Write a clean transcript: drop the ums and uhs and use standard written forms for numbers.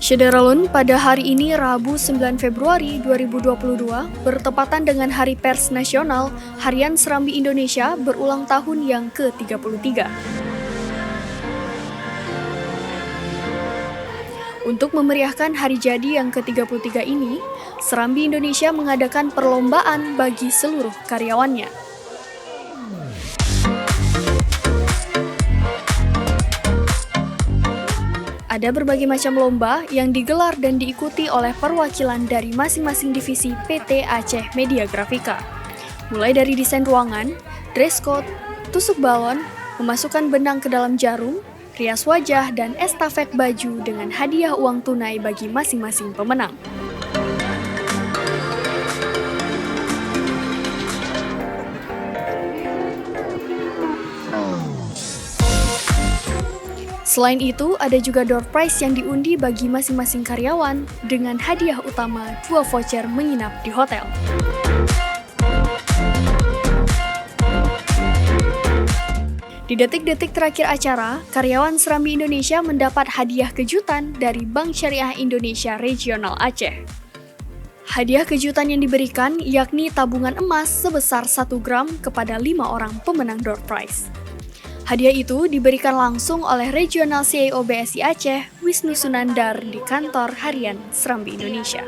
Syederalun pada hari ini Rabu 9 Februari 2022 bertepatan dengan Hari Pers Nasional, Harian Serambi Indonesia berulang tahun yang ke-33. Untuk memeriahkan hari jadi yang ke-33 ini, Serambi Indonesia mengadakan perlombaan bagi seluruh karyawannya. Ada berbagai macam lomba yang digelar dan diikuti oleh perwakilan dari masing-masing divisi PT Aceh Media Grafika. Mulai dari desain ruangan, dress code, tusuk balon, memasukkan benang ke dalam jarum, rias wajah, dan estafet baju dengan hadiah uang tunai bagi masing-masing pemenang. Selain itu, ada juga door prize yang diundi bagi masing-masing karyawan dengan hadiah utama 2 voucher menginap di hotel. Di detik-detik terakhir acara, karyawan Serambi Indonesia mendapat hadiah kejutan dari Bank Syariah Indonesia Regional Aceh. Hadiah kejutan yang diberikan yakni tabungan emas sebesar 1 gram kepada 5 orang pemenang door prize. Hadiah itu diberikan langsung oleh Regional CIO BSI Aceh, Wisnu Sunandar di kantor harian Serambi Indonesia.